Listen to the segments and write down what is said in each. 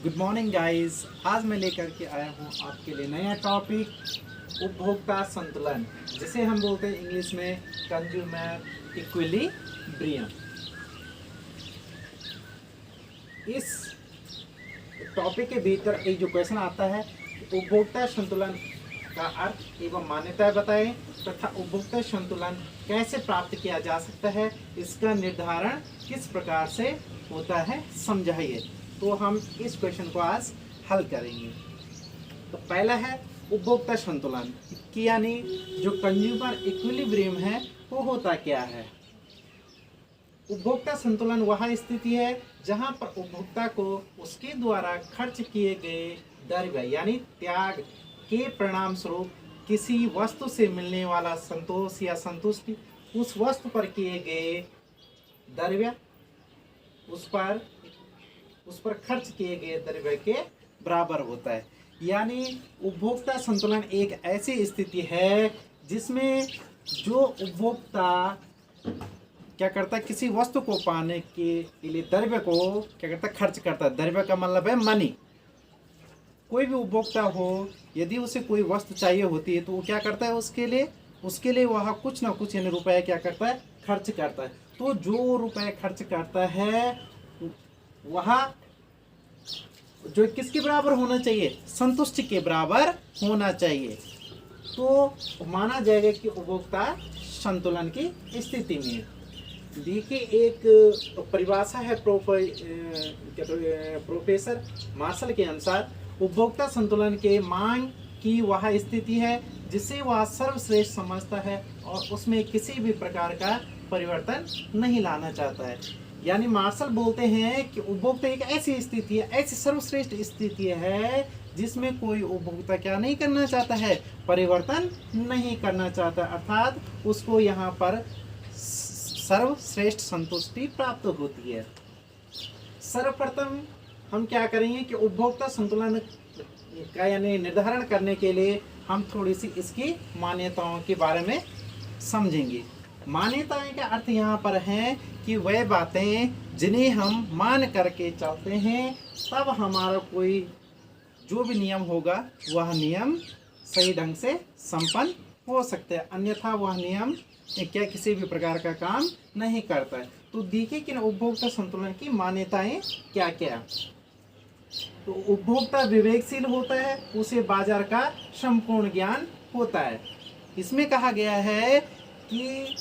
Good morning guys. आज मैं लेकर के आया हूँ आपके लिए नया टॉपिक उपभोक्ता संतुलन, जिसे हम बोलते हैं इंग्लिश में कंज्यूमर इक्विलिब्रियम। इस टॉपिक के भीतर एक जो क्वेश्चन आता है, उपभोक्ता संतुलन का अर्थ एवं मान्यताएं बताएं तथा उपभोक्ता संतुलन कैसे प्राप्त किया जा सकता है, इसका निर्धारण किस प्रकार से होता है समझाइए। तो हम इस क्वेश्चन को आज हल करेंगे। तो पहला है उपभोक्ता संतुलन कि यानी जो कंज्यूमर इक्विलिब्रियम है वो होता क्या है। उपभोक्ता संतुलन वह स्थिति है जहां पर उपभोक्ता को उसके द्वारा खर्च किए गए द्रव्य यानी त्याग के परिणाम स्वरूप किसी वस्तु से मिलने वाला संतोष या संतुष्टि उस वस्तु पर किए गए द्रव्य उस पर खर्च किए गए द्रव्य के बराबर होता है। यानी उपभोक्ता संतुलन एक ऐसी स्थिति है जिसमें जो उपभोक्ता क्या करता है, किसी वस्तु को पाने के लिए द्रव्य को क्या करता है, खर्च करता है। द्रव्य का मतलब है मनी। कोई भी उपभोक्ता हो, यदि उसे कोई वस्तु चाहिए होती है तो वो क्या करता है, उसके लिए वह कुछ ना कुछ यानी रुपए क्या करता है, खर्च करता है। तो जो रुपए खर्च करता है वह जो किसके बराबर होना चाहिए, संतुष्टि के बराबर होना चाहिए। तो माना जाएगा कि उपभोक्ता संतुलन की स्थिति में। देखिए एक परिभाषा है प्रोफेसर मार्शल के अनुसार, उपभोक्ता संतुलन के मांग की वह स्थिति है जिसे वह सर्वश्रेष्ठ समझता है और उसमें किसी भी प्रकार का परिवर्तन नहीं लाना चाहता है। यानी मार्शल बोलते हैं कि उपभोक्ता एक ऐसी स्थिति है, ऐसी सर्वश्रेष्ठ स्थिति है जिसमें कोई उपभोक्ता क्या नहीं करना चाहता है, परिवर्तन नहीं करना चाहता, अर्थात उसको यहाँ पर सर्वश्रेष्ठ संतुष्टि प्राप्त होती है। सर्वप्रथम हम क्या करेंगे कि उपभोक्ता संतुलन का यानी निर्धारण करने के लिए हम थोड़ी सी इसकी मान्यताओं के बारे में समझेंगे। मान्यताएं का अर्थ यहाँ पर है कि वह बातें जिन्हें हम मान करके चलते हैं तब हमारा कोई जो भी नियम होगा वह नियम सही ढंग से संपन्न हो सकता है, अन्यथा वह नियम क्या किसी भी प्रकार का काम नहीं करता है। तो देखिए कि उपभोक्ता संतुलन की मान्यताएं क्या क्या। तो उपभोक्ता विवेकशील होता है, उसे बाजार का संपूर्ण ज्ञान होता है। इसमें कहा गया है कि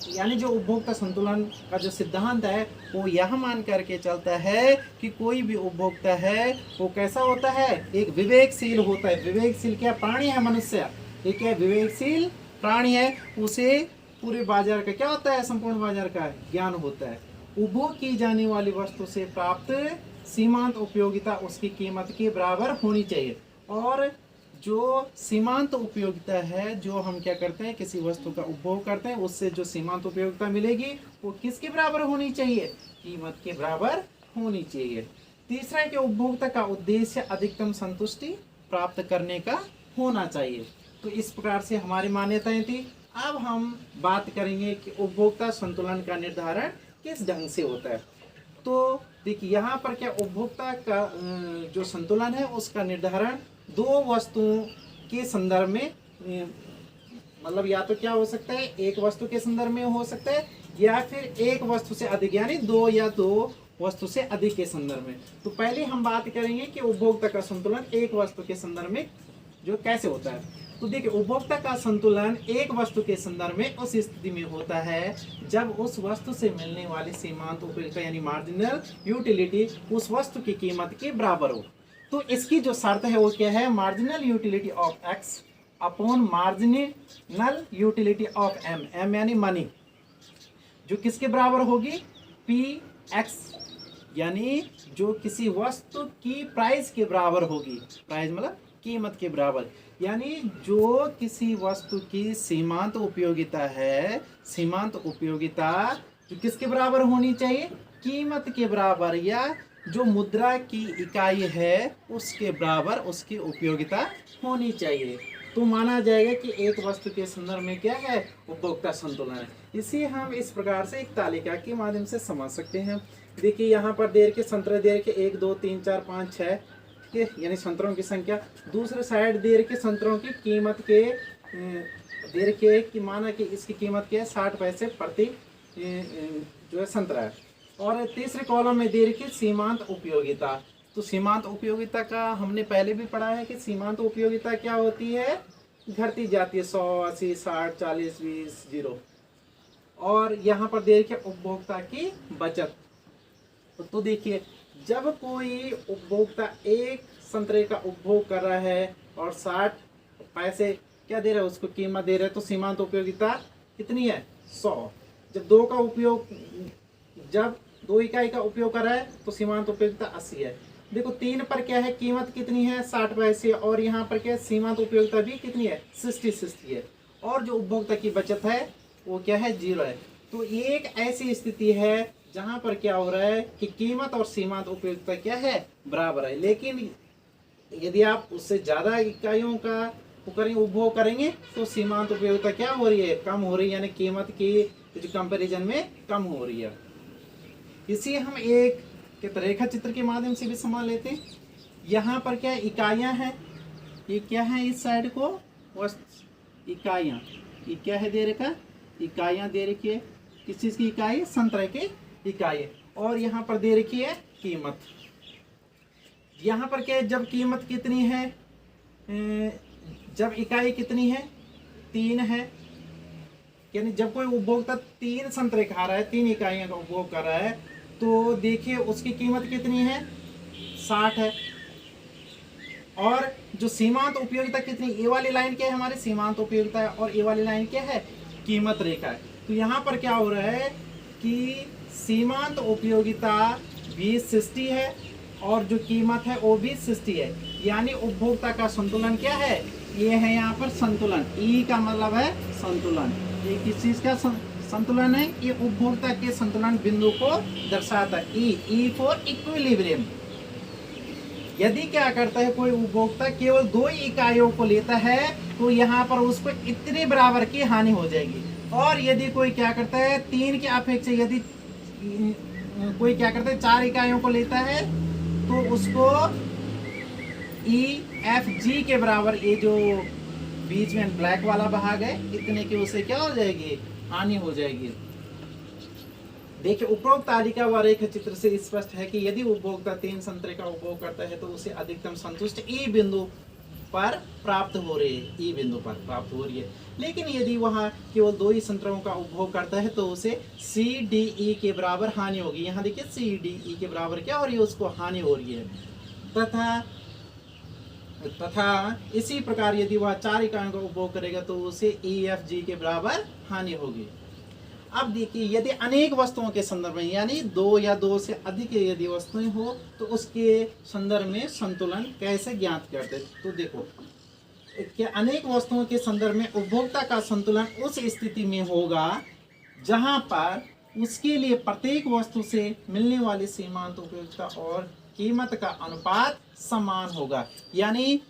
यानी जो उपभोक्ता संतुलन का जो सिद्धांत है वो यह मान करके चलता है कि कोई भी उपभोक्ता है वो कैसा होता है, एक विवेकशील होता है। विवेकशील क्या प्राणी है, मनुष्य एक क्या विवेकशील प्राणी है, उसे पूरे बाजार का क्या होता है, संपूर्ण बाजार का ज्ञान होता है। उपभोग की जाने वाली वस्तु से प्राप्त सीमांत उपयोगिता उसकी कीमत के बराबर होनी चाहिए। और जो सीमांत उपयोगिता है, जो हम क्या करते हैं, किसी वस्तु का उपभोग करते हैं, उससे जो सीमांत उपयोगिता मिलेगी वो किसके बराबर होनी चाहिए, कीमत के बराबर होनी चाहिए। तीसरा है कि उपभोक्ता का उद्देश्य अधिकतम संतुष्टि प्राप्त करने का होना चाहिए। तो इस प्रकार से हमारी मान्यताएं थी। अब हम बात करेंगे कि उपभोक्ता संतुलन का निर्धारण किस ढंग से होता है। तो देखिए यहाँ पर क्या उपभोक्ता का जो संतुलन है उसका निर्धारण दो वस्तुओं के संदर्भ में, मतलब या तो क्या हो सकता है, एक वस्तु के संदर्भ में हो सकता है या फिर एक वस्तु से अधिक, यानी दो या दो वस्तु से अधिक के संदर्भ में। तो पहले हम बात करेंगे कि उपभोक्ता का संतुलन एक वस्तु के संदर्भ में जो कैसे होता है। तो देखिए उपभोक्ता का संतुलन एक वस्तु के संदर्भ में उस स्थिति में होता है जब उस वस्तु से मिलने वाली सीमांत उपयोगिता यानी मार्जिनल यूटिलिटी उस वस्तु की कीमत के बराबर हो। तो इसकी जो शर्त है वो क्या है, marginal utility of X upon marginal utility of M, M यानी मनी, जो किसके बराबर होगी, पी एक्स, यानी जो किसी वस्तु की प्राइस के बराबर होगी। प्राइस मतलब कीमत के बराबर, यानी जो किसी वस्तु की सीमांत उपयोगिता है, सीमांत उपयोगिता जो किसके बराबर होनी चाहिए, कीमत के बराबर, या जो मुद्रा की इकाई है उसके बराबर उसकी उपयोगिता होनी चाहिए। तो माना जाएगा कि एक वस्तु के संदर्भ में क्या है, उपभोक्ता संतुलन है। इसे हम इस प्रकार से एक तालिका के माध्यम से समझ सकते हैं। देखिए यहाँ पर दे रखे संतरे दे रखे 1 2 3 4 5 6, ठीक है, यानी संतरों की संख्या। दूसरे साइड दे रखे संतरों की कीमत के दे रखे कि माना कि इसकी कीमत क्या है 60 पैसे प्रति जो है संतरा है। और तीसरे कॉलम में दे रखी सीमांत उपयोगिता। तो सीमांत उपयोगिता का हमने पहले भी पढ़ा है कि सीमांत उपयोगिता क्या होती है, घटती जाती है 100 80 60 40 20 0। और यहाँ पर दे रखी उपभोक्ता की बचत। तो देखिए जब कोई उपभोक्ता एक संतरे का उपभोग कर रहा है और 60 पैसे क्या दे रहा है उसको कीमत दे रहा है, तो सीमांत उपयोगिता कितनी है 100। जब जब 2 इकाई का उपयोग कर रहा है तो सीमांत उपयोगिता 80 है। देखो 3 पर क्या है कीमत कितनी है 60 पैसे, और यहाँ पर क्या है सीमांत उपयोगिता भी कितनी है 60 है। और जो उपभोक्ता की बचत है वो क्या है 0 है। तो एक ऐसी स्थिति है जहां पर क्या हो रहा है कि कीमत और सीमांत उपयोगिता क्या है बराबर है। लेकिन यदि आप उससे ज्यादा इकाइयों का उपभोग करेंगे तो सीमांत उपयोगिता क्या हो रही है कम हो रही है, यानी कीमत की जो कंपैरिजन में कम हो रही है। इसी हम एक रेखा चित्र के माध्यम से भी समझ लेते हैं। यहाँ पर क्या इकाइयां हैं, ये क्या है इस साइड को इकाइयां, ये क्या है दे रखा इकाइयां दे रखी है, किस चीज की इकाई संतरे की इकाई। और यहाँ पर दे रखी है कीमत। यहाँ पर क्या है जब कीमत कितनी है जब इकाई कितनी है 3 है, यानी जब कोई उपभोक्ता 3 संतरे खा रहा है 3 इकाइयों का उपभोग कर रहा है तो देखिए उसकी कीमत कितनी है 60 है। और जो सीमांत उपयोगिता कितनी, ये वाली लाइन क्या है हमारी सीमांत उपयोगिता है और ये वाली लाइन क्या है कीमत रेखा है। तो यहाँ पर क्या हो रहा है कि सीमांत उपयोगिता भी 60 है और जो कीमत है वो भी 60 है, यानी उपभोक्ता का संतुलन क्या है, ये है यहाँ पर संतुलन। ई का मतलब है संतुलन। ये किस चीज का संतुलन है, ये उपभोक्ता के संतुलन बिंदु को दर्शाता है। E for equilibrium. यदि क्या करता है कोई उपभोक्ता केवल 2 इकाइयों को लेता है तो यहाँ पर उसको इतने बराबर की हानि हो जाएगी। और यदि कोई क्या करता है 3 के अपेक्षा यदि कोई क्या करता है 4 इकाइयों को लेता है तो उसको EFG के बराबर, ये जो बीच में ब्लैक वाला भाग है इतने की उसे क्या हो जाएगी हानि हो जाएगी। देखिए उपरोक्त तालिका व रेखा चित्र से स्पष्ट है कि यदि उपभोक्ता 3 संतरे का उपभोग करता है तो उसे अधिकतम संतुष्ट ई बिंदु पर प्राप्त हो रही है, ई बिंदु पर प्राप्त हो रही है। लेकिन यदि वह केवल 2 ही संतरों का उपभोग करता है तो उसे CDE के बराबर हानि होगी। यहाँ देखिए CDE के बराबर क्या हो रही है उसको हानि हो रही है। तथा इसी प्रकार यदि वह 4 इकाइयों का उपभोग करेगा तो उसे EFG के बराबर हानि होगी। अब देखिए यदि अनेक वस्तुओं के संदर्भ में, यानी 2 या 2 से अधिक यदि वस्तुएं हो तो उसके संदर्भ में संतुलन कैसे ज्ञात करते। तो देखो कि अनेक वस्तुओं के संदर्भ में उपभोक्ता का संतुलन उस स्थिति में होगा जहां पर उसके लिए प्रत्येक वस्तु से मिलने वाली सीमांत उपयोगिता और कीमत का अनुपात समान होगा। यानी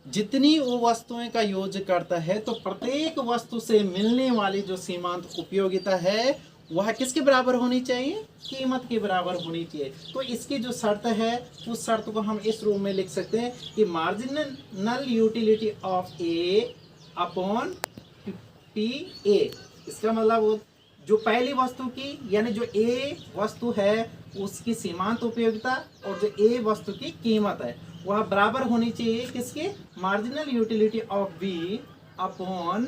जितनी वो वस्तुएं का योग करता है तो प्रत्येक वस्तु से मिलने वाली जो सीमांत उपयोगिता है वह किसके बराबर होनी चाहिए, कीमत के बराबर होनी चाहिए। तो इसकी जो शर्त है उस शर्त को हम इस रूप में लिख सकते हैं कि marginal utility of A upon P A. इसका मतलब वो जो पहली वस्तु की यानी जो ए वस्तु है उसकी सीमांत उपयोगिता और जो ए वस्तु की कीमत है वह बराबर होनी चाहिए किसके, marginal utility of B upon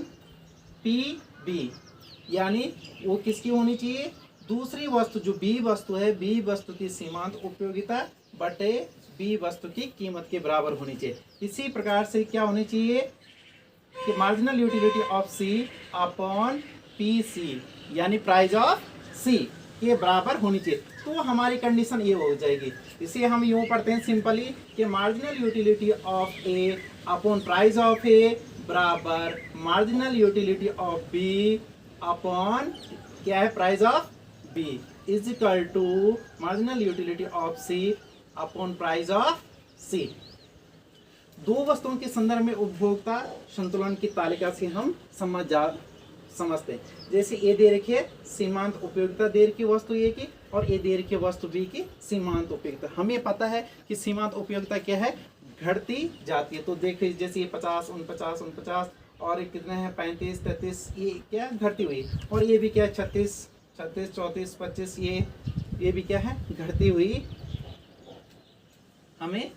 P B. यानी वो किसकी होनी चाहिए, दूसरी वस्तु जो बी वस्तु है बी वस्तु की सीमांत उपयोगिता बटे बी वस्तु की कीमत के बराबर होनी चाहिए। इसी प्रकार से क्या होनी चाहिए कि marginal utility of C upon P C यानी प्राइस ऑफ सी के बराबर होनी चाहिए। तो हमारी कंडीशन ये हो जाएगी। इसे हम यूँ पढ़ते हैं सिंपली कि marginal utility of A upon price of A बराबर marginal utility of B upon क्या है price of B is equal to marginal utility of C upon price of C. 2 वस्तुओं के संदर्भ में उपभोक्ता संतुलन की तालिका से हम समझते हैं। जैसे ये दे रखी है सीमांत उपयोगिता दे रखी वस्तु ए की, और ये दे रखी वस्तु बी की सीमांत उपयोगिता। हमें पता है कि सीमांत उपयोगिता क्या है, घटती जाती है। तो देखिए जैसे ये 50, 49, 49 और ये कितने हैं 35, 33, ये क्या घटती हुई, और ये भी क्या 36, 36, 34, 25, ये भी क्या है घटती हुई हमें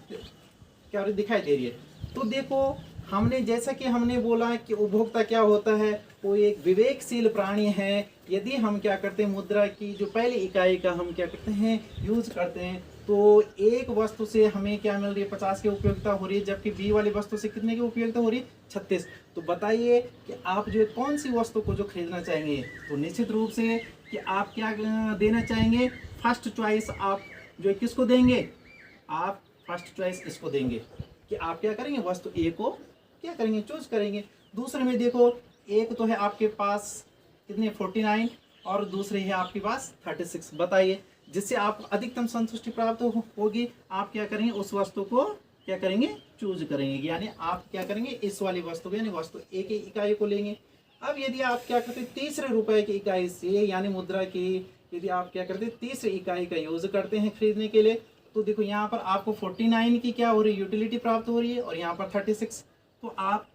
क्या दिखाई दे रही है। तो देखो हमने जैसा कि हमने बोला कि उपभोक्ता क्या होता है, वो एक विवेकशील प्राणी है। यदि हम क्या करते हैं मुद्रा की जो पहली इकाई का हम क्या करते हैं यूज करते हैं, तो एक वस्तु से हमें क्या मिल रही है 50 की उपयोगिता हो रही है, जबकि बी वाली वस्तु से कितने की उपयोगिता हो रही है 36। तो बताइए कि आप जो कौन सी वस्तु को जो खरीदना चाहेंगे, तो निश्चित रूप से कि आप क्या देना चाहेंगे, फर्स्ट चॉइस आप जो किसको देंगे, आप फर्स्ट चॉइस इसको देंगे कि आप क्या करेंगे वस्तु ए को क्या करेंगे चूज करेंगे। दूसरे में देखो एक तो है आपके पास कितने 49 और दूसरे है आपके पास 36। बताइए जिससे आप अधिकतम संतुष्टि प्राप्त होगी, आप क्या करेंगे उस वस्तु को क्या करेंगे चूज करेंगे, यानी आप क्या करेंगे इस वाली वस्तु को यानी वस्तु ए की इकाई को लेंगे। अब यदि आप क्या करते तीसरे रुपए की इकाई से यानी मुद्रा की यदि आप क्या करते तीसरी इकाई का यूज करते हैं खरीदने के लिए, तो देखो यहाँ पर आपको 49 की क्या हो रही है यूटिलिटी प्राप्त हो रही है और यहाँ पर 36। तो आप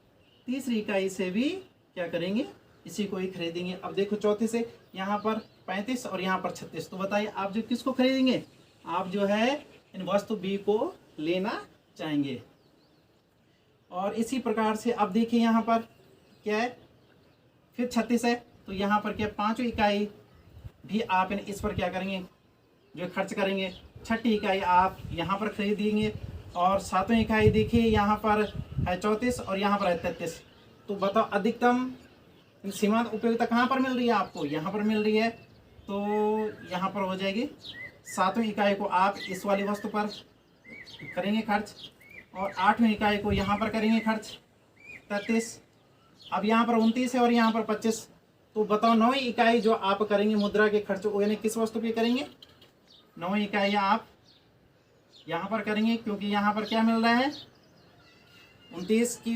तीसरी इकाई से भी क्या करेंगे इसी को ही खरीदेंगे। अब देखो चौथे से यहाँ पर 35 और यहाँ पर 36। तो बताइए आप जो किसको खरीदेंगे, आप जो है इन वस्तु बी को लेना चाहेंगे। और इसी प्रकार से अब देखिए यहाँ पर क्या है फिर 36 है, तो यहाँ पर क्या पांचवी इकाई भी आप इस पर क्या करेंगे जो खर्च करेंगे। छठी इकाई आप यहाँ पर खरीदेंगे और सातवीं इकाई देखिए यहाँ पर है 34 और यहाँ पर है 33। तो बताओ अधिकतम सीमांत उपयोगिता कहाँ पर मिल रही है आपको, यहाँ पर मिल रही है। तो यहाँ पर हो जाएगी सातवीं इकाई को आप इस वाली वस्तु पर करेंगे खर्च और आठवीं इकाई को यहाँ पर करेंगे खर्च 33। अब यहाँ पर 29 है और यहाँ पर 25। तो बताओ नौवीं इकाई जो आप करेंगे मुद्रा के खर्च यानी किस वस्तु पे करेंगे, नौवीं इकाई आप यहाँ पर करेंगे क्योंकि यहाँ पर क्या मिल रहा है 29 की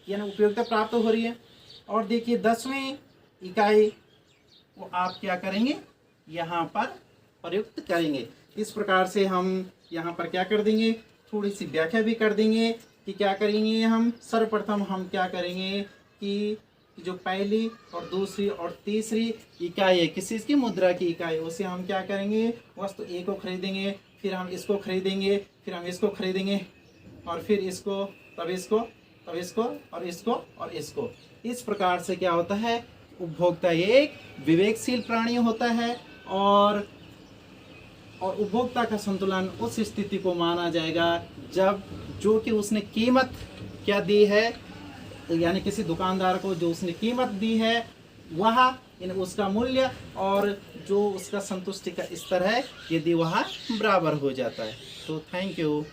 यानी उपयोगिता प्राप्त हो रही है। और देखिए 10वीं इकाई वो आप क्या करेंगे यहाँ पर प्रयुक्त करेंगे। इस प्रकार से हम यहाँ पर क्या कर देंगे थोड़ी सी व्याख्या भी कर देंगे कि क्या करेंगे हम सर्वप्रथम हम क्या करेंगे कि जो पहली और दूसरी और तीसरी इकाई है किसी की मुद्रा की इकाई उसे हम क्या करेंगे वस्तु ए को खरीदेंगे, फिर हम इसको खरीदेंगे, फिर हम इसको खरीदेंगे और फिर इसको तब इसको तब इसको और इसको और इसको। इस प्रकार से क्या होता है उपभोक्ता एक विवेकशील प्राणी होता है और उपभोक्ता का संतुलन उस स्थिति को माना जाएगा जब जो कि उसने कीमत क्या दी है यानी किसी दुकानदार को जो उसने कीमत दी है वह यानी उसका मूल्य और जो उसका संतुष्टि का स्तर है यदि वह बराबर हो जाता है। तो थैंक यू।